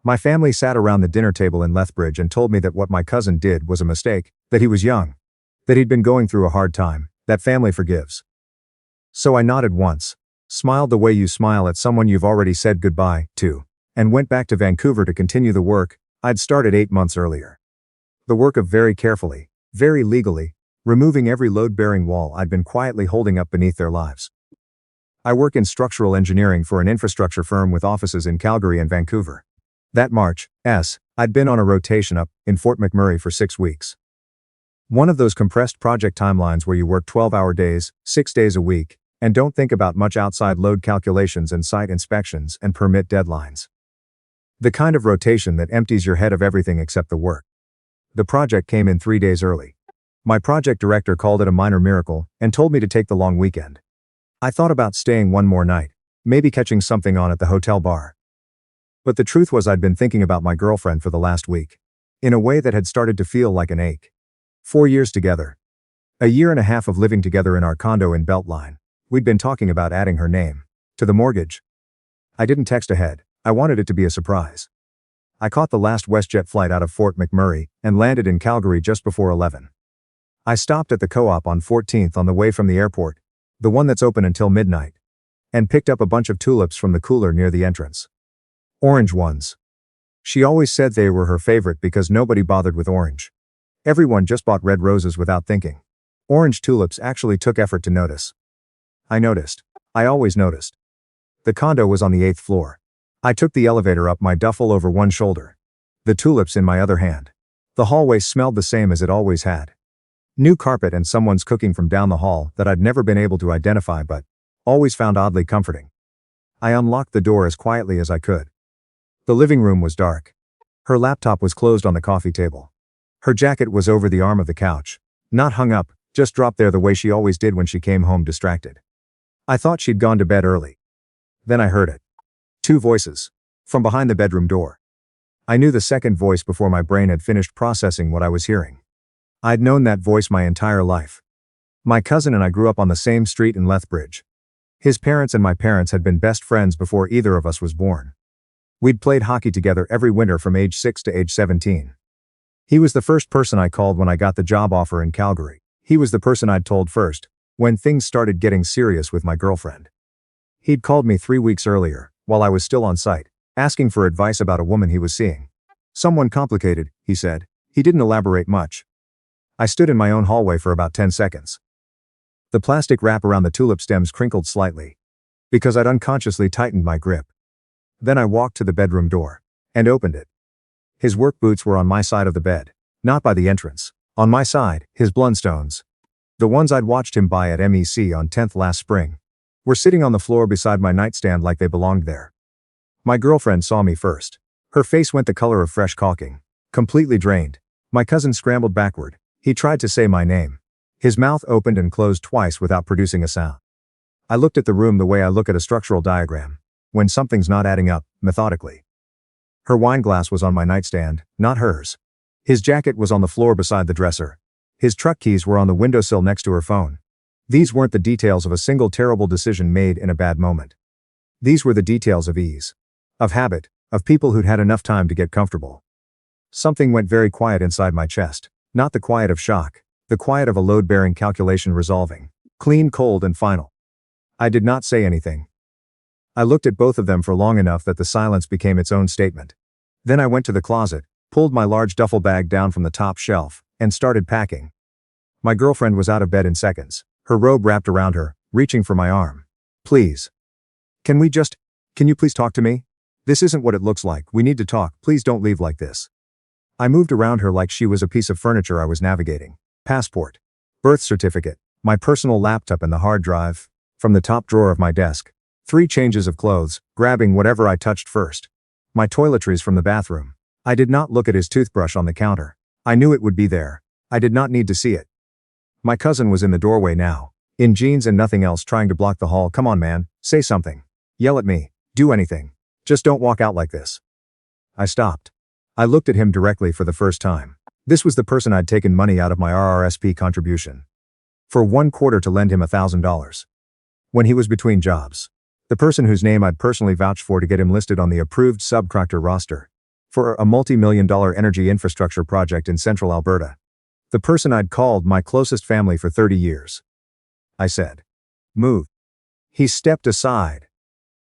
My family sat around the dinner table in Lethbridge and told me that what my cousin did was a mistake, that he was young, that he'd been going through a hard time, that family forgives. So I nodded once, smiled the way you smile at someone you've already said goodbye to, and went back to Vancouver to continue the work I'd started 8 months earlier. The work of very carefully, very legally, removing every load-bearing wall I'd been quietly holding up beneath their lives. I work in structural engineering for an infrastructure firm with offices in Calgary and Vancouver. That March, I'd been on a rotation up in Fort McMurray for 6 weeks. One of those compressed project timelines where you work 12-hour days, 6 days a week, and don't think about much outside load calculations and site inspections and permit deadlines. The kind of rotation that empties your head of everything except the work. The project came in 3 days early. My project director called it a minor miracle and told me to take the long weekend. I thought about staying one more night, maybe catching something on at the hotel bar. But the truth was I'd been thinking about my girlfriend for the last week, in a way that had started to feel like an ache. 4 years together. A year and a half of living together in our condo in Beltline. We'd been talking about adding her name to the mortgage. I didn't text ahead. I wanted it to be a surprise. I caught the last WestJet flight out of Fort McMurray and landed in Calgary just before 11. I stopped at the Co-op on 14th on the way from the airport, the one that's open until midnight, and picked up a bunch of tulips from the cooler near the entrance. Orange ones. She always said they were her favorite because nobody bothered with orange. Everyone just bought red roses without thinking. Orange tulips actually took effort to notice. I noticed. I always noticed. The condo was on the 8th floor. I took the elevator up, my duffel over one shoulder, the tulips in my other hand. The hallway smelled the same as it always had. New carpet and someone's cooking from down the hall that I'd never been able to identify but always found oddly comforting. I unlocked the door as quietly as I could. The living room was dark. Her laptop was closed on the coffee table. Her jacket was over the arm of the couch, not hung up, just dropped there the way she always did when she came home distracted. I thought she'd gone to bed early. Then I heard it. 2 voices. From behind the bedroom door. I knew the second voice before my brain had finished processing what I was hearing. I'd known that voice my entire life. My cousin and I grew up on the same street in Lethbridge. His parents and my parents had been best friends before either of us was born. We'd played hockey together every winter from age 6 to age 17. He was the first person I called when I got the job offer in Calgary. He was the person I'd told first, when things started getting serious with my girlfriend. He'd called me 3 weeks earlier, while I was still on site, asking for advice about a woman he was seeing. Someone complicated, he said. He didn't elaborate much. I stood in my own hallway for about 10 seconds. The plastic wrap around the tulip stems crinkled slightly, because I'd unconsciously tightened my grip. Then I walked to the bedroom door, and opened it. His work boots were on my side of the bed, not by the entrance. On my side, his Blundstones, the ones I'd watched him buy at MEC on 10th last spring, were sitting on the floor beside my nightstand like they belonged there. My girlfriend saw me first. Her face went the color of fresh caulking, completely drained. My cousin scrambled backward. He tried to say my name. His mouth opened and closed twice without producing a sound. I looked at the room the way I look at a structural diagram, when something's not adding up, methodically. Her wine glass was on my nightstand, not hers. His jacket was on the floor beside the dresser. His truck keys were on the windowsill next to her phone. These weren't the details of a single terrible decision made in a bad moment. These were the details of ease, of habit, of people who'd had enough time to get comfortable. Something went very quiet inside my chest, not the quiet of shock, the quiet of a load-bearing calculation resolving, clean, cold, and final. I did not say anything. I looked at both of them for long enough that the silence became its own statement. Then I went to the closet, pulled my large duffel bag down from the top shelf, and started packing. My girlfriend was out of bed in seconds, her robe wrapped around her, reaching for my arm. Please. Can you please talk to me? This isn't what it looks like, we need to talk, please don't leave like this. I moved around her like she was a piece of furniture I was navigating. Passport. Birth certificate. My personal laptop and the hard drive. From the top drawer of my desk. 3 changes of clothes, grabbing whatever I touched first. My toiletries from the bathroom. I did not look at his toothbrush on the counter. I knew it would be there. I did not need to see it. My cousin was in the doorway now, in jeans and nothing else, trying to block the hall. Come on, man, say something. Yell at me. Do anything. Just don't walk out like this. I stopped. I looked at him directly for the first time. This was the person I'd taken money out of my RRSP contribution for 1 quarter to lend him $1,000. When he was between jobs. The person whose name I'd personally vouched for to get him listed on the approved subcontractor roster. For a multi-million-dollar energy infrastructure project in central Alberta. The person I'd called my closest family for 30 years. I said. Move. He stepped aside.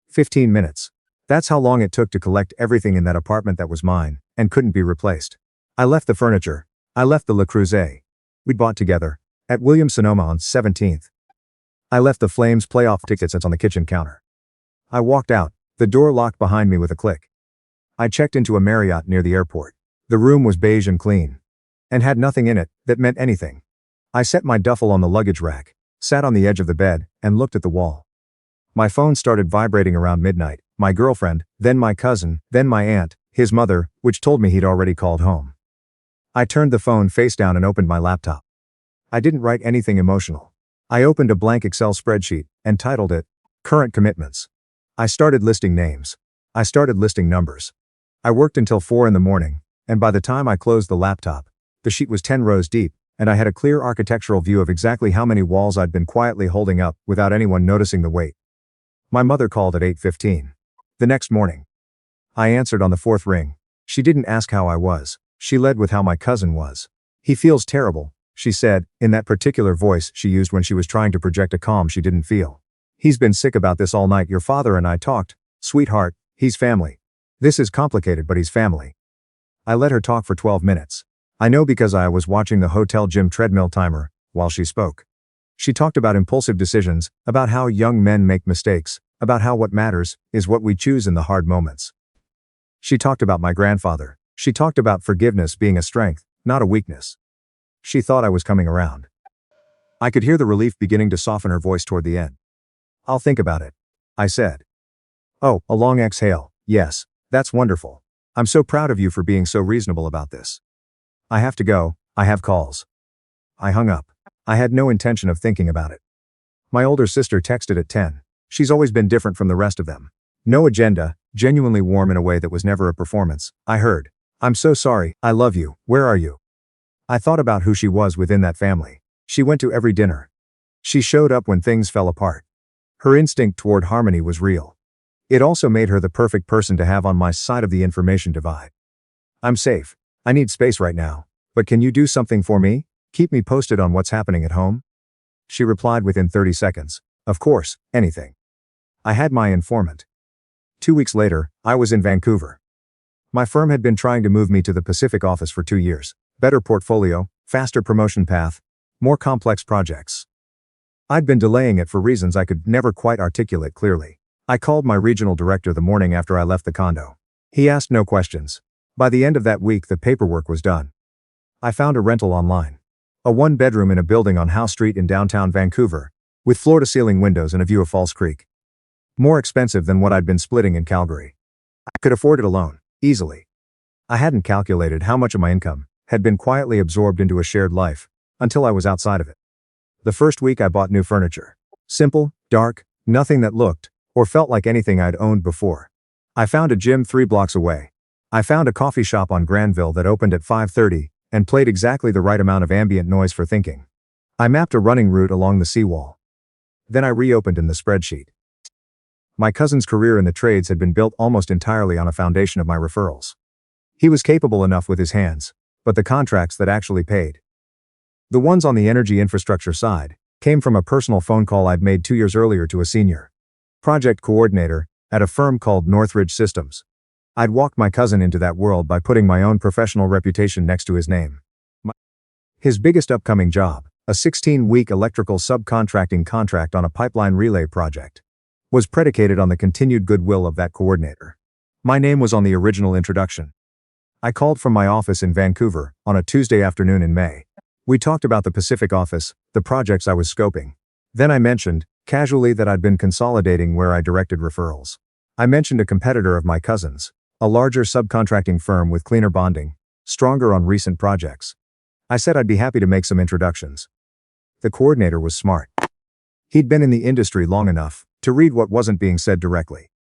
15 minutes. That's how long it took to collect everything in that apartment that was mine, and couldn't be replaced. I left the furniture. I left the Le Creuset we'd bought together, at Williams-Sonoma on 17th. I left the Flames playoff tickets on the kitchen counter. I walked out, the door locked behind me with a click. I checked into a Marriott near the airport. The room was beige and clean. And had nothing in it that meant anything. I set my duffel on the luggage rack, sat on the edge of the bed, and looked at the wall. My phone started vibrating around midnight, my girlfriend, then my cousin, then my aunt, his mother, which told me he'd already called home. I turned the phone face down and opened my laptop. I didn't write anything emotional. I opened a blank Excel spreadsheet and titled it, Current Commitments. I started listing names. I started listing numbers. I worked until 4 in the morning, and by the time I closed the laptop, the sheet was 10 rows deep, and I had a clear architectural view of exactly how many walls I'd been quietly holding up without anyone noticing the weight. My mother called at 8:15. The next morning. I answered on the 4th ring. She didn't ask how I was. She led with how my cousin was. He feels terrible, she said, in that particular voice she used when she was trying to project a calm she didn't feel. He's been sick about this all night. Your father and I talked. Sweetheart, he's family. This is complicated, but he's family. I let her talk for 12 minutes. I know because I was watching the hotel gym treadmill timer while she spoke. She talked about impulsive decisions, about how young men make mistakes, about how what matters is what we choose in the hard moments. She talked about my grandfather. She talked about forgiveness being a strength, not a weakness. She thought I was coming around. I could hear the relief beginning to soften her voice toward the end. I'll think about it, I said. Oh, a long exhale. Yes, that's wonderful. I'm so proud of you for being so reasonable about this. I have to go, I have calls. I hung up. I had no intention of thinking about it. My older sister texted at 10. She's always been different from the rest of them. No agenda, genuinely warm in a way that was never a performance. I heard. I'm so sorry, I love you, where are you? I thought about who she was within that family. She went to every dinner. She showed up when things fell apart. Her instinct toward harmony was real. It also made her the perfect person to have on my side of the information divide. I'm safe. I need space right now. But can you do something for me? Keep me posted on what's happening at home? She replied within 30 seconds. Of course, anything. I had my informant. 2 weeks later, I was in Vancouver. My firm had been trying to move me to the Pacific office for 2 years. Better portfolio, faster promotion path, more complex projects. I'd been delaying it for reasons I could never quite articulate clearly. I called my regional director the morning after I left the condo. He asked no questions. By the end of that week, the paperwork was done. I found a rental online. A 1-bedroom in a building on Howe Street in downtown Vancouver, with floor-to-ceiling windows and a view of False Creek. More expensive than what I'd been splitting in Calgary. I could afford it alone, easily. I hadn't calculated how much of my income had been quietly absorbed into a shared life, until I was outside of it. The first week I bought new furniture. Simple, dark, nothing that looked or felt like anything I'd owned before. I found a gym 3 blocks away. I found a coffee shop on Granville that opened at 5:30 and played exactly the right amount of ambient noise for thinking. I mapped a running route along the seawall. Then I reopened in the spreadsheet. My cousin's career in the trades had been built almost entirely on a foundation of my referrals. He was capable enough with his hands, but the contracts that actually paid, the ones on the energy infrastructure side, came from a personal phone call I'd made 2 years earlier to a senior project coordinator at a firm called Northridge Systems. I'd walked my cousin into that world by putting my own professional reputation next to his name. His biggest upcoming job, a 16-week electrical subcontracting contract on a pipeline relay project, was predicated on the continued goodwill of that coordinator. My name was on the original introduction. I called from my office in Vancouver on a Tuesday afternoon in May. We talked about the Pacific office, the projects I was scoping. Then I mentioned, casually, that I'd been consolidating where I directed referrals. I mentioned a competitor of my cousin's, a larger subcontracting firm with cleaner bonding, stronger on recent projects. I said I'd be happy to make some introductions. The coordinator was smart. He'd been in the industry long enough to read what wasn't being said directly.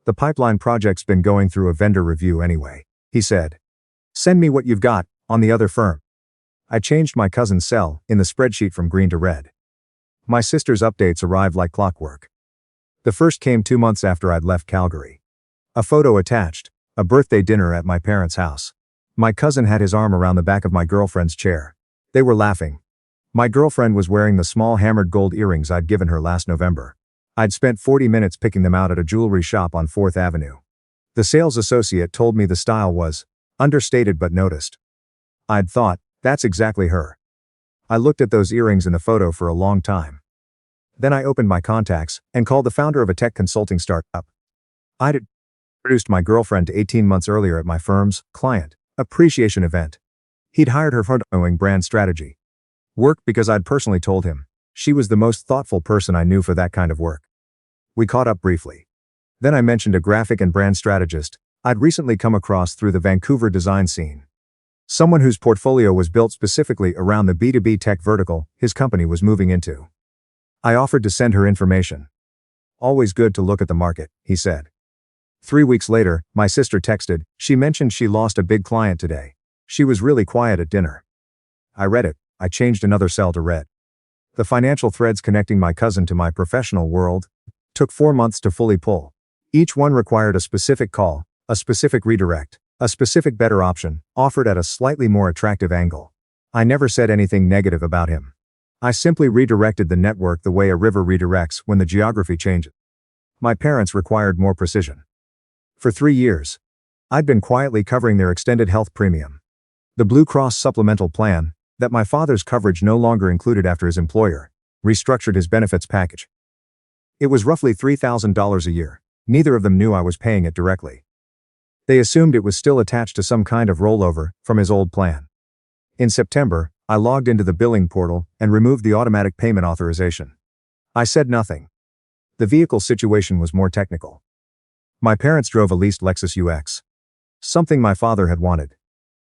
The pipeline project's been going through a vendor review anyway, he said. Send me what you've got on the other firm. I changed my cousin's cell in the spreadsheet from green to red. My sister's updates arrived like clockwork. The first came 2 months after I'd left Calgary. A photo attached, A birthday dinner at my parents' house. My cousin had his arm around the back of my girlfriend's chair. They were laughing. My girlfriend was wearing the small hammered gold earrings I'd given her last November. I'd spent 40 minutes picking them out at a jewelry shop on 4th Avenue. The sales associate told me the style was understated but noticed. I'd thought, that's exactly her. I looked at those earrings in the photo for a long time. Then I opened my contacts and called the founder of a tech consulting startup. I'd introduced my girlfriend to 18 months earlier at my firm's client appreciation event. He'd hired her for knowing brand strategy work because I'd personally told him she was the most thoughtful person I knew for that kind of work. We caught up briefly. Then I mentioned a graphic and brand strategist I'd recently come across through the Vancouver design scene. Someone whose portfolio was built specifically around the B2B tech vertical his company was moving into. I offered to send her information. Always good to look at the market, he said. 3 weeks later, my sister texted, she mentioned she lost a big client today. She was really quiet at dinner. I read it, I changed another cell to red. The financial threads connecting my cousin to my professional world took 4 months to fully pull. Each one required a specific call, a specific redirect, a specific better option, offered at a slightly more attractive angle. I never said anything negative about him. I simply redirected the network the way a river redirects when the geography changes. My parents required more precision. For 3 years, I'd been quietly covering their extended health premium. The Blue Cross supplemental plan, that my father's coverage no longer included after his employer restructured his benefits package. It was roughly $3,000 a year. Neither of them knew I was paying it directly. They assumed it was still attached to some kind of rollover from his old plan. In September, I logged into the billing portal and removed the automatic payment authorization. I said nothing. The vehicle situation was more technical. My parents drove a leased Lexus UX. Something my father had wanted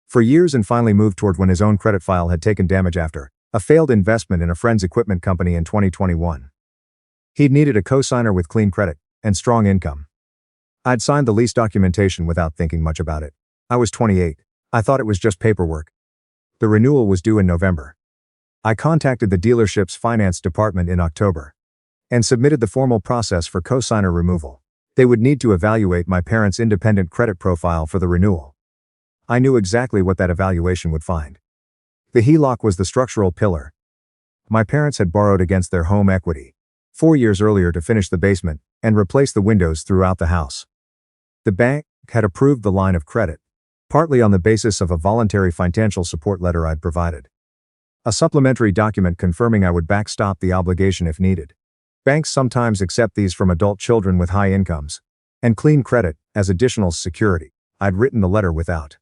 for years and finally moved toward when his own credit file had taken damage after a failed investment in a friend's equipment company in 2021. He'd needed a co-signer with clean credit and strong income. I'd signed the lease documentation without thinking much about it. I was 28. I thought it was just paperwork. The renewal was due in November. I contacted the dealership's finance department in October and submitted the formal process for co-signer removal. They would need to evaluate my parents' independent credit profile for the renewal. I knew exactly what that evaluation would find. The HELOC was the structural pillar. My parents had borrowed against their home equity 4 years earlier to finish the basement and replace the windows throughout the house. The bank had approved the line of credit, partly on the basis of a voluntary financial support letter I'd provided. A supplementary document confirming I would backstop the obligation if needed. Banks sometimes accept these from adult children with high incomes and clean credit as additional security. I'd written the letter without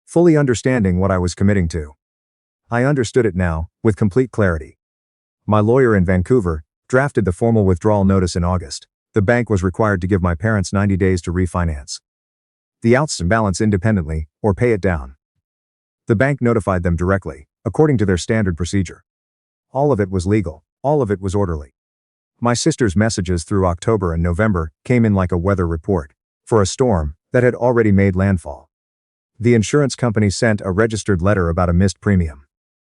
fully understanding what I was committing to. I understood it now, with complete clarity. My lawyer in Vancouver drafted the formal withdrawal notice in August. The bank was required to give my parents 90 days to refinance the outstanding balance independently or pay it down. The bank notified them directly, according to their standard procedure. All of it was legal, all of it was orderly. My sister's messages through October and November came in like a weather report for a storm that had already made landfall. The insurance company sent a registered letter about a missed premium.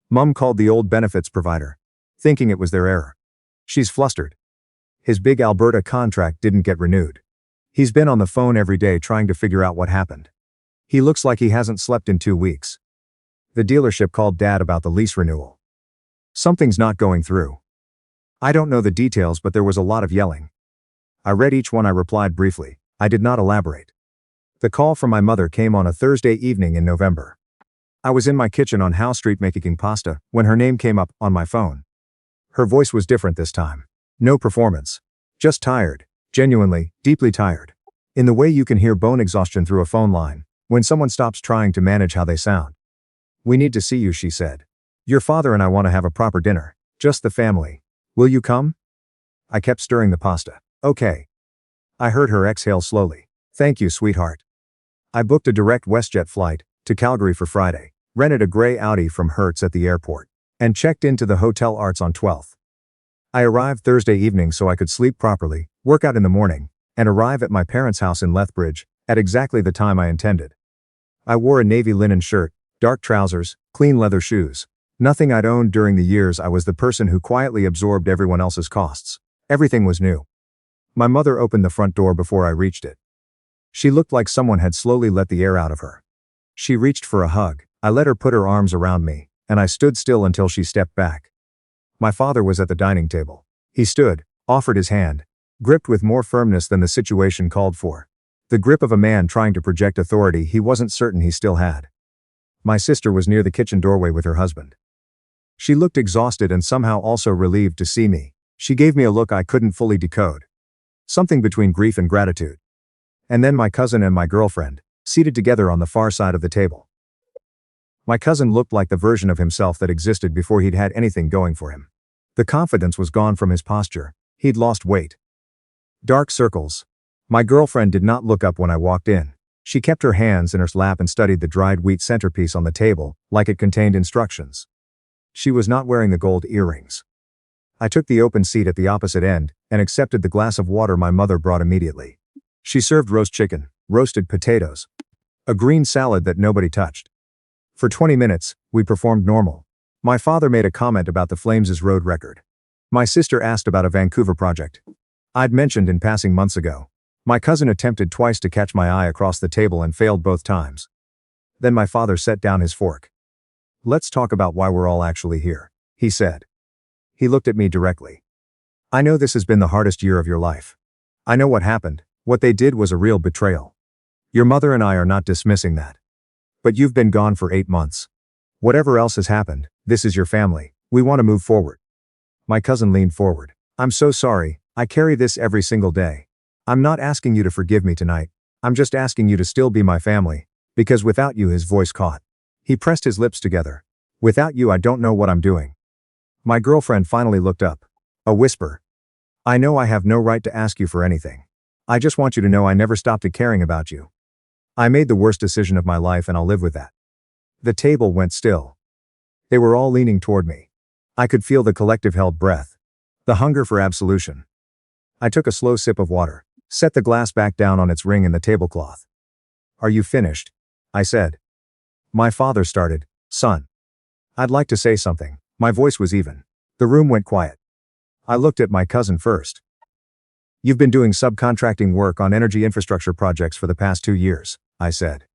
Mum called the old benefits provider, thinking it was their error. She's flustered. His big Alberta contract didn't get renewed. He's been on the phone every day trying to figure out what happened. He looks like he hasn't slept in 2 weeks. The dealership called Dad about the lease renewal. Something's not going through. I don't know the details, but there was a lot of yelling. I read each one. I replied briefly. I did not elaborate. The call from my mother came on a Thursday evening in November. I was in my kitchen on Howe Street making pasta when her name came up on my phone. Her voice was different this time. No performance. Just tired. Genuinely, deeply tired. In the way you can hear bone exhaustion through a phone line when someone stops trying to manage how they sound. We need to see you, she said. Your father and I want to have a proper dinner. Just the family. Will you come? I kept stirring the pasta. Okay. I heard her exhale slowly. Thank you, sweetheart. I booked a direct WestJet flight to Calgary for Friday, rented a gray Audi from Hertz at the airport, and checked into the Hotel Arts on 12th. I arrived Thursday evening so I could sleep properly, work out in the morning, and arrive at my parents' house in Lethbridge at exactly the time I intended. I wore a navy linen shirt, dark trousers, clean leather shoes. Nothing I'd owned during the years I was the person who quietly absorbed everyone else's costs. Everything was new. My mother opened the front door before I reached it. She looked like someone had slowly let the air out of her. She reached for a hug. I let her put her arms around me, and I stood still until she stepped back. My father was at the dining table. He stood, offered his hand, gripped with more firmness than the situation called for. The grip of a man trying to project authority he wasn't certain he still had. My sister was near the kitchen doorway with her husband. She looked exhausted and somehow also relieved to see me. She gave me a look I couldn't fully decode. Something between grief and gratitude. And then my cousin and my girlfriend, seated together on the far side of the table. My cousin looked like the version of himself that existed before he'd had anything going for him. The confidence was gone from his posture. He'd lost weight. Dark circles. My girlfriend did not look up when I walked in. She kept her hands in her lap and studied the dried wheat centerpiece on the table, like it contained instructions. She was not wearing the gold earrings. I took the open seat at the opposite end, and accepted the glass of water my mother brought immediately. She served roast chicken, roasted potatoes, a green salad that nobody touched. For 20 minutes, we performed normal. My father made a comment about the Flames' road record. My sister asked about a Vancouver project I'd mentioned in passing months ago. My cousin attempted twice to catch my eye across the table and failed both times. Then my father set down his fork. "Let's talk about why we're all actually here," he said. He looked at me directly. "I know this has been the hardest year of your life. I know what happened. What they did was a real betrayal. Your mother and I are not dismissing that. But you've been gone for 8 months. Whatever else has happened, this is your family. We want to move forward." My cousin leaned forward. "I'm so sorry. I carry this every single day. I'm not asking you to forgive me tonight. I'm just asking you to still be my family, because without you," his voice caught. He pressed his lips together. "Without you, I don't know what I'm doing." My girlfriend finally looked up. A whisper. "I know I have no right to ask you for anything. I just want you to know I never stopped caring about you. I made the worst decision of my life and I'll live with that." The table went still. They were all leaning toward me. I could feel the collective held breath. The hunger for absolution. I took a slow sip of water, set the glass back down on its ring in the tablecloth. "Are you finished?" I said. My father started, "Son, I'd like to say something." My voice was even. The room went quiet. I looked at my cousin first. "You've been doing subcontracting work on energy infrastructure projects for the past 2 years, I said.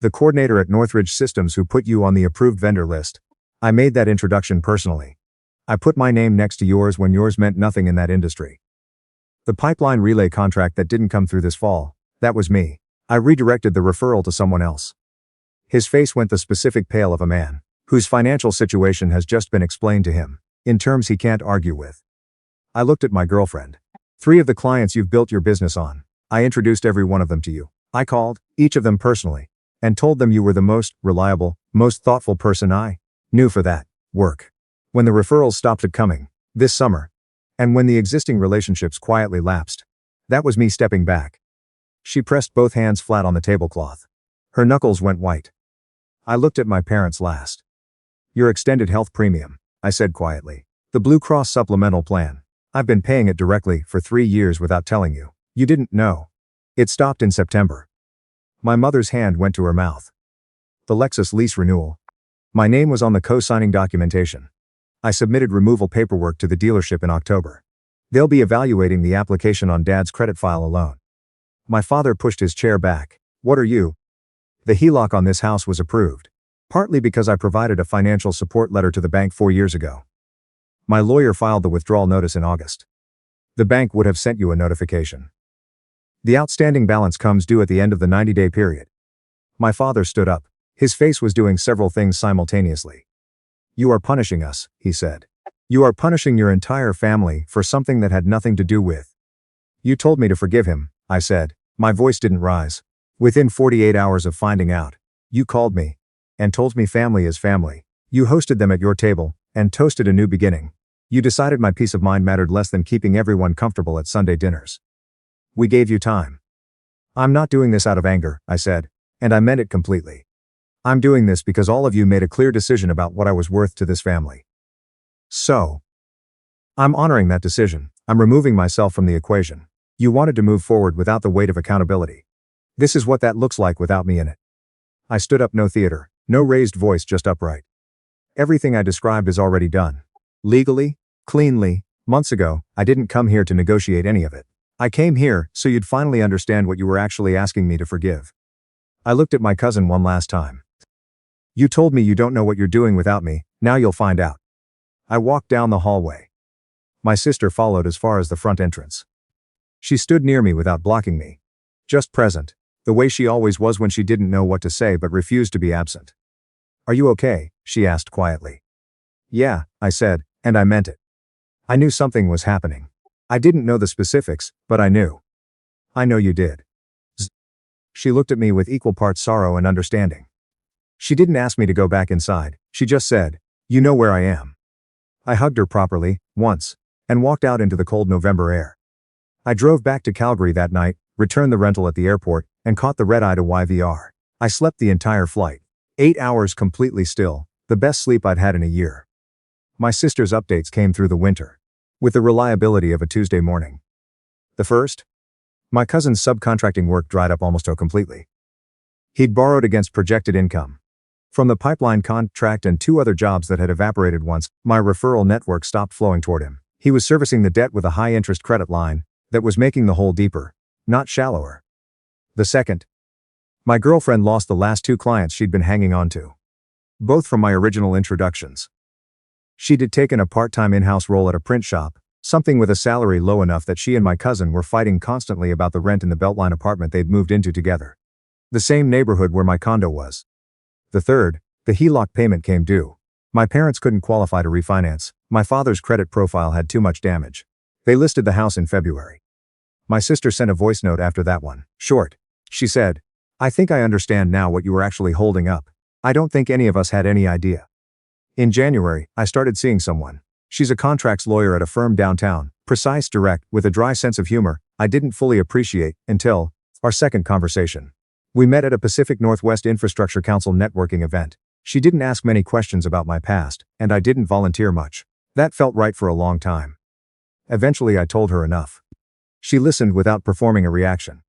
"The coordinator at Northridge Systems who put you on the approved vendor list. I made that introduction personally. I put my name next to yours when yours meant nothing in that industry. The pipeline relay contract that didn't come through this fall, that was me. I redirected the referral to someone else." His face went the specific pale of a man whose financial situation has just been explained to him, in terms he can't argue with. I looked at my girlfriend. 3 of the clients you've built your business on, I introduced every one of them to you. I called each of them personally, and told them you were the most reliable, most thoughtful person I knew for that work. When the referrals stopped coming, this summer, and when the existing relationships quietly lapsed, that was me stepping back." She pressed both hands flat on the tablecloth. Her knuckles went white. "I looked at my parents last. Your extended health premium," I said quietly. "The Blue Cross supplemental plan. I've been paying it directly for 3 years without telling you. You didn't know. It stopped in September." My mother's hand went to her mouth. "The Lexus lease renewal. My name was on the co-signing documentation. I submitted removal paperwork to the dealership in October. They'll be evaluating the application on Dad's credit file alone." My father pushed his chair back. "What are you?" "The HELOC on this house was approved. Partly because I provided a financial support letter to the bank 4 years ago. My lawyer filed the withdrawal notice in August. The bank would have sent you a notification. The outstanding balance comes due at the end of the 90-day period." My father stood up. His face was doing several things simultaneously. "You are punishing us," he said. "You are punishing your entire family for something that had nothing to do with." "You told me to forgive him," I said. My voice didn't rise. "Within 48 hours of finding out, you called me and told me family is family. You hosted them at your table and toasted a new beginning. You decided my peace of mind mattered less than keeping everyone comfortable at Sunday dinners. We gave you time." "I'm not doing this out of anger," I said, and I meant it completely. "I'm doing this because all of you made a clear decision about what I was worth to this family. So, I'm honoring that decision. I'm removing myself from the equation. You wanted to move forward without the weight of accountability. This is what that looks like without me in it." I stood up. No theater, no raised voice, just upright. "Everything I described is already done. Legally, cleanly, months ago. I didn't come here to negotiate any of it. I came here so you'd finally understand what you were actually asking me to forgive. I looked at my cousin one last time. You told me you don't know what you're doing without me, now you'll find out. I walked down the hallway. My sister followed as far as the front entrance. She stood near me without blocking me. Just present, the way she always was when she didn't know what to say but refused to be absent. Are you okay? She asked quietly. Yeah, I said, and I meant it. I knew something was happening. I didn't know the specifics, but I knew. I know you did. She looked at me with equal parts sorrow and understanding. She didn't ask me to go back inside, she just said, you know where I am. I hugged her properly, once, and walked out into the cold November air. I drove back to Calgary that night, returned the rental at the airport, and caught the red-eye to YVR. I slept the entire flight. 8 hours completely still, the best sleep I'd had in a year. My sister's updates came through the winter, with the reliability of a Tuesday morning. The first? My cousin's subcontracting work dried up almost completely. He'd borrowed against projected income. From the pipeline contract and 2 other jobs that had evaporated once my referral network stopped flowing toward him. He was servicing the debt with a high-interest credit line that was making the hole deeper, not shallower. The second? My girlfriend lost the last 2 clients she'd been hanging on to. Both from my original introductions. She'd taken a part-time in-house role at a print shop, something with a salary low enough that she and my cousin were fighting constantly about the rent in the Beltline apartment they'd moved into together. The same neighborhood where my condo was. The third, the HELOC payment came due. My parents couldn't qualify to refinance. My father's credit profile had too much damage. They listed the house in February. My sister sent a voice note after that one. Short. She said, I think I understand now what you were actually holding up. I don't think any of us had any idea. In January, I started seeing someone. She's a contracts lawyer at a firm downtown, precise, direct, with a dry sense of humor I didn't fully appreciate until our second conversation. We met at a Pacific Northwest Infrastructure Council networking event. She didn't ask many questions about my past, and I didn't volunteer much. That felt right for a long time. Eventually I told her enough. She listened without performing a reaction.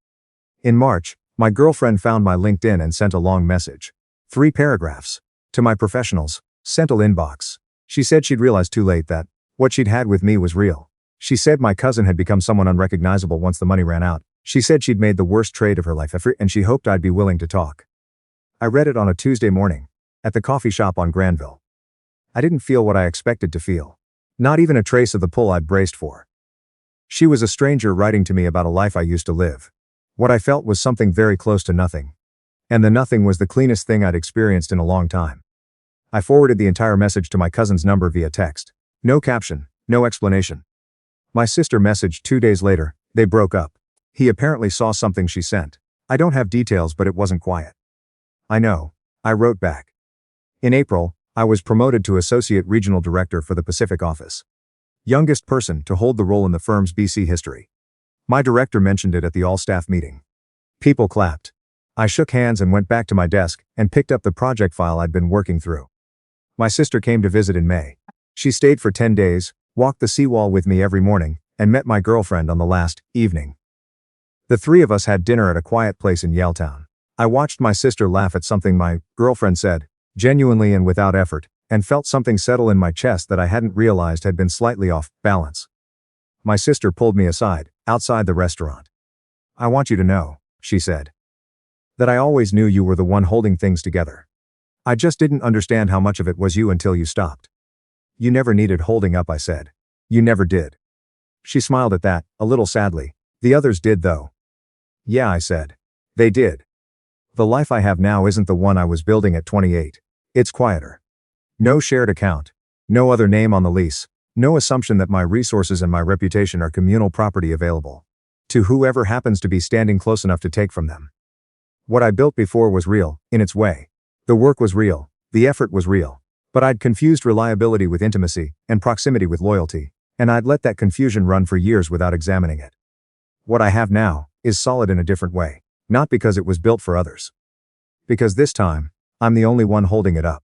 In March, my girlfriend found my LinkedIn and sent a long message. 3 paragraphs. To my professionals, central inbox. She said she'd realized too late that what she'd had with me was real. She said my cousin had become someone unrecognizable once the money ran out. She said she'd made the worst trade of her life and she hoped I'd be willing to talk. I read it on a Tuesday morning, at the coffee shop on Granville. I didn't feel what I expected to feel. Not even a trace of the pull I'd braced for. She was a stranger writing to me about a life I used to live. What I felt was something very close to nothing. And the nothing was the cleanest thing I'd experienced in a long time. I forwarded the entire message to my cousin's number via text. No caption, no explanation. My sister messaged 2 days later, they broke up. He apparently saw something she sent. I don't have details, but it wasn't quiet. I know, I wrote back. In April, I was promoted to Associate Regional Director for the Pacific office. Youngest person to hold the role in the firm's BC history. My director mentioned it at the all-staff meeting. People clapped. I shook hands and went back to my desk and picked up the project file I'd been working through. My sister came to visit in May. She stayed for 10 days, walked the seawall with me every morning, and met my girlfriend on the last evening. The 3 of us had dinner at a quiet place in Yaletown. I watched my sister laugh at something my girlfriend said, genuinely and without effort, and felt something settle in my chest that I hadn't realized had been slightly off balance. My sister pulled me aside, outside the restaurant. I want you to know, she said, that I always knew you were the one holding things together. I just didn't understand how much of it was you until you stopped. You never needed holding up, I said. You never did. She smiled at that, a little sadly. The others did though. Yeah, I said. They did. The life I have now isn't the one I was building at 28. It's quieter. No shared account. No other name on the lease. No assumption that my resources and my reputation are communal property available to whoever happens to be standing close enough to take from them. What I built before was real, in its way. The work was real. The effort was real. But I'd confused reliability with intimacy, and proximity with loyalty, and I'd let that confusion run for years without examining it. What I have now is solid in a different way, not because it was built for others. Because this time, I'm the only one holding it up.